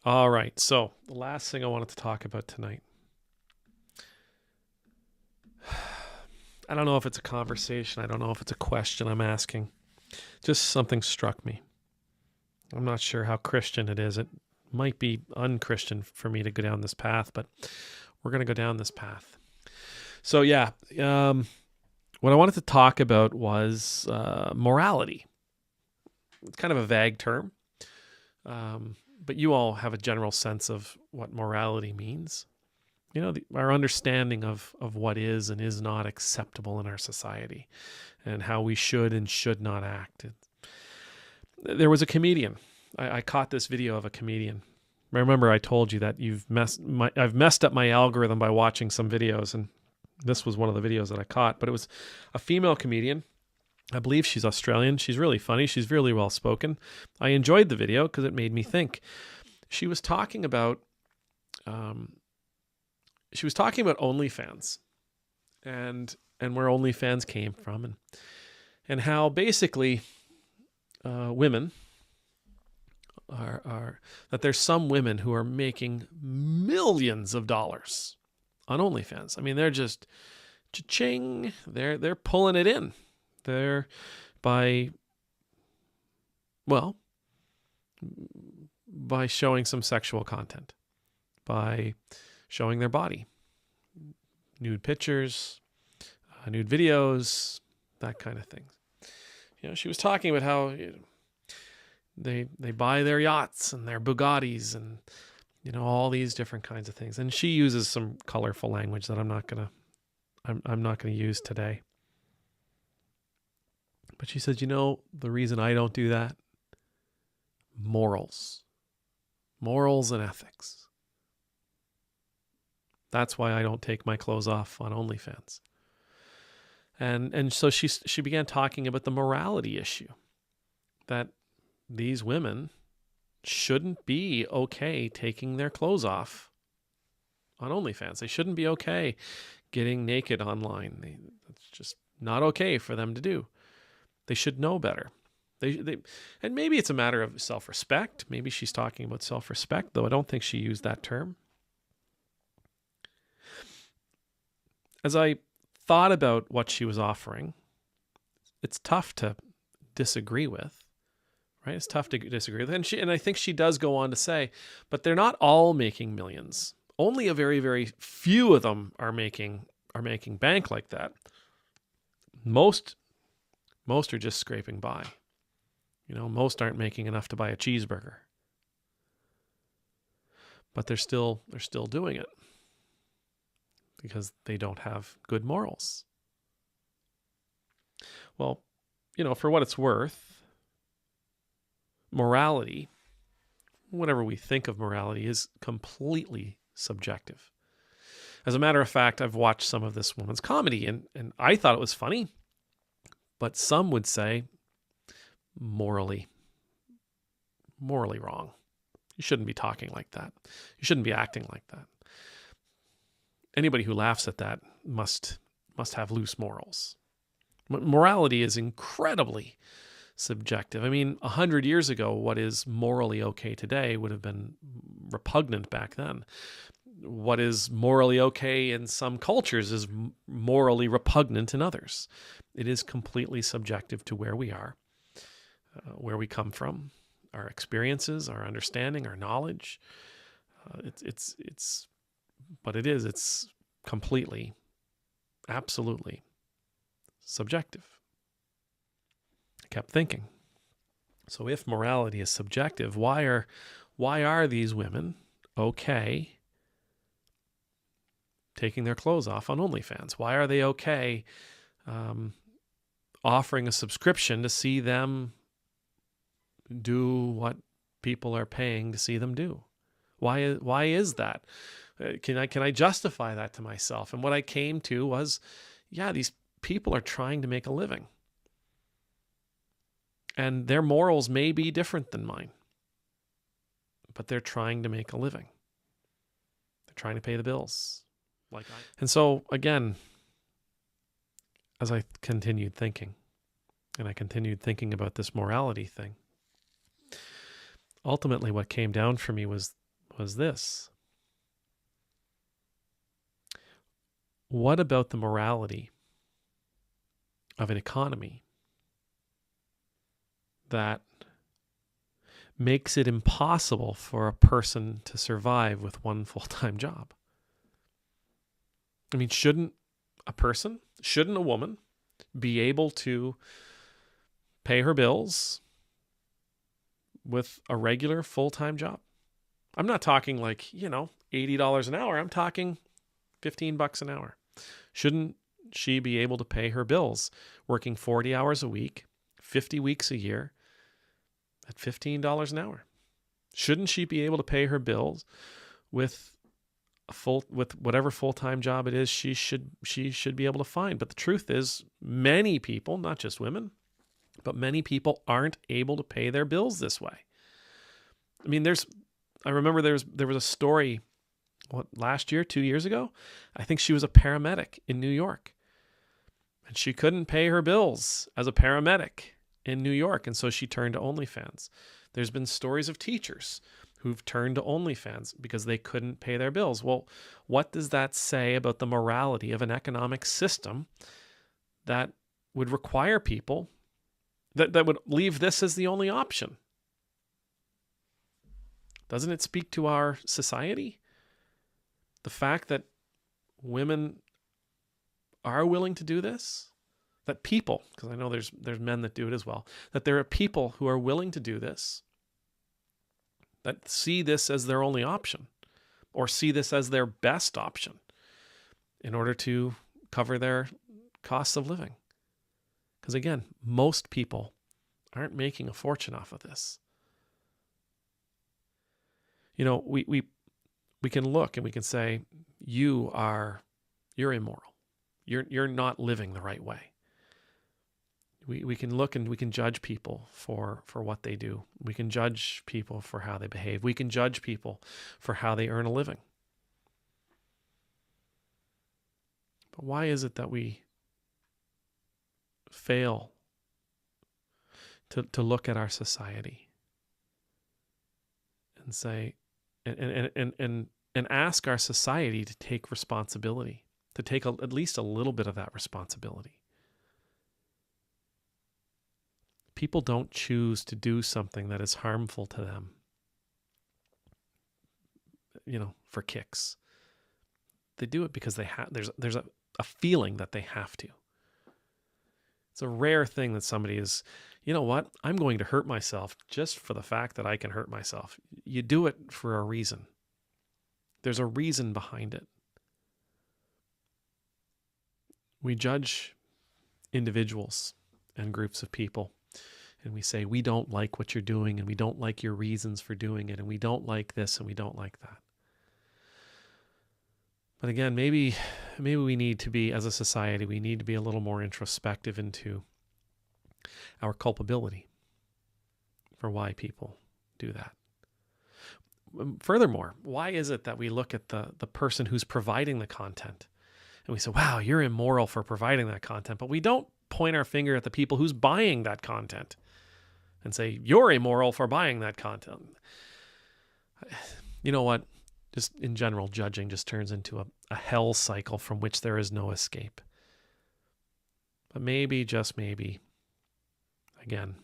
All right. So the last thing I wanted to talk about tonight. I don't know if it's a conversation. I don't know if it's a question I'm asking. Just something struck me. I'm not sure how Christian it is. It might be unchristian for me to go down this path, but we're going to go down this path. So yeah, what I wanted to talk about was morality. It's kind of a vague term, but you all have a general sense of what morality means. You know, our understanding of what is and is not acceptable in our society and how we should and should not act. There was a comedian. I caught this video of a comedian. Remember, I told you that I've messed up my algorithm by watching some videos, and this was one of the videos that I caught. But it was a female comedian. I believe she's Australian. She's really funny. She's really well spoken. I enjoyed the video because it made me think. She was talking about Onlyfans and where Onlyfans came from, and how basically women are that there's some women who are making millions of dollars on OnlyFans. I mean, they're just cha-ching. They're pulling it in. They're by showing some sexual content, by showing their body, nude pictures, nude videos, that kind of thing. You know, she was talking about how they buy their yachts and their Bugattis and, you know, all these different kinds of things. And she uses some colorful language that I'm not gonna use today. But she said, you know, the reason I don't do that, morals and ethics. That's why I don't take my clothes off on OnlyFans. And so she began talking about the morality issue, that these women shouldn't be okay taking their clothes off on OnlyFans. They shouldn't be okay getting naked online. It's just not okay for them to do. They should know better. And maybe it's a matter of self-respect. Maybe she's talking about self-respect, though I don't think she used that term. As I thought about what she was offering, it's tough to disagree with, right? It's tough to disagree with. And I think she does go on to say, but they're not all making millions. Only a very, very few of them are making bank like that. Most are just scraping by. You know, most aren't making enough to buy a cheeseburger. But they're still doing it because they don't have good morals. Well, you know, for what it's worth, morality, whatever we think of morality, is completely subjective. As a matter of fact, I've watched some of this woman's comedy, and I thought it was funny, but some would say morally wrong. You shouldn't be talking like that. You shouldn't be acting like that. Anybody who laughs at that must have loose morals. Morality is incredibly subjective. I mean, 100 years ago, what is morally okay today would have been repugnant back then. What is morally okay in some cultures is morally repugnant in others. It is completely subjective to where we are, where we come from, our experiences, our understanding, our knowledge. It's completely, absolutely subjective. I kept thinking, so if morality is subjective, why are these women okay taking their clothes off on OnlyFans? Why are they okay offering a subscription to see them do what people are paying to see them do? Why is that? Can I justify that to myself? And what I came to was, yeah, these people are trying to make a living. And their morals may be different than mine, but they're trying to make a living. They're trying to pay the bills. And so, again, as I continued thinking, and I continued thinking about this morality thing, ultimately what came down for me was was this. What about the morality of an economy that makes it impossible for a person to survive with one full-time job? I mean, shouldn't a woman be able to pay her bills with a regular full-time job? I'm not talking like, $80 an hour. I'm talking $15 an hour. Shouldn't she be able to pay her bills working 40 hours a week, 50 weeks a year at $15 an hour? Shouldn't she be able to pay her bills with whatever full-time job it is she should be able to find? But the truth is, many people, not just women, but many people aren't able to pay their bills this way. I mean, I remember there was a story, last year, 2 years ago? I think she was a paramedic in New York. And she couldn't pay her bills as a paramedic in New York, and so she turned to Onlyfans. There's been stories of teachers who've turned to Onlyfans because they couldn't pay their bills. Well, what does that say about the morality of an economic system that would require people, that would leave this as the only option? Doesn't it speak to our society? The fact that women are willing to do this, that people, because I know there's men that do it as well, that there are people who are willing to do this, that see this as their only option, or see this as their best option in order to cover their costs of living. Because again, most people aren't making a fortune off of this. We can look and we can say, you're immoral. You're not living the right way. We can look and we can judge people for what they do. We can judge people for how they behave. We can judge people for how they earn a living. But why is it that we fail to look at our society and say, and ask our society to take responsibility, to take at least a little bit of that responsibility? People don't choose to do something that is harmful to them, for kicks. They do it because they have. There's a feeling that they have to. It's a rare thing that somebody is, I'm going to hurt myself just for the fact that I can hurt myself. You do it for a reason. There's a reason behind it. We judge individuals and groups of people, and we say, we don't like what you're doing, and we don't like your reasons for doing it, and we don't like this, and we don't like that. But again, maybe we need to be, as a society, we need to be a little more introspective into our culpability for why people do that. Furthermore, why is it that we look at the person who's providing the content and we say, wow, you're immoral for providing that content, but we don't point our finger at the people who's buying that content and say, you're immoral for buying that content? You know what? Just in general, judging just turns into a hell cycle from which there is no escape. But maybe, just maybe, again,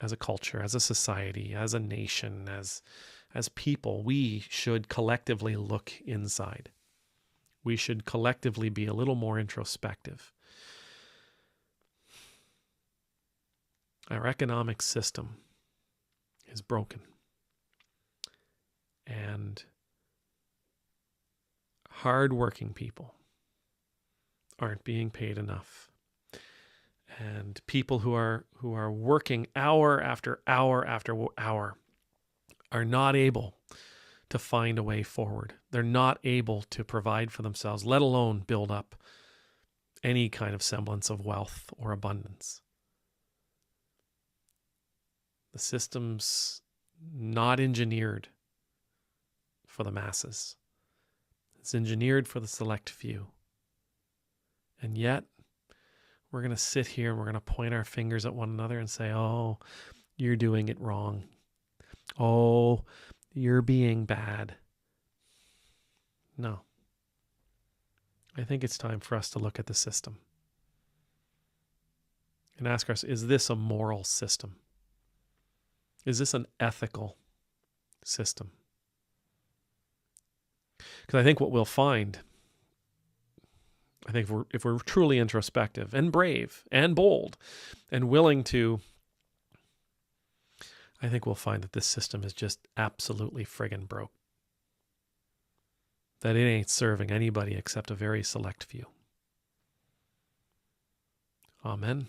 as a culture, as a society, as a nation, as people, we should collectively look inside. We should collectively be a little more introspective. Our economic system is broken. And hardworking people aren't being paid enough. And people who are working hour after hour after hour are not able to find a way forward. They're not able to provide for themselves, let alone build up any kind of semblance of wealth or abundance. The system's not engineered for the masses. It's engineered for the select few. And yet, we're going to sit here and we're going to point our fingers at one another and say, oh, you're doing it wrong. Oh, You're being bad. No. I think it's time for us to look at the system and ask ourselves, is this a moral system? Is this an ethical system? Because I think what we'll find, I think if we're truly introspective and brave and bold and willing to, I think we'll find that this system is just absolutely friggin' broke. That it ain't serving anybody except a very select few. Amen.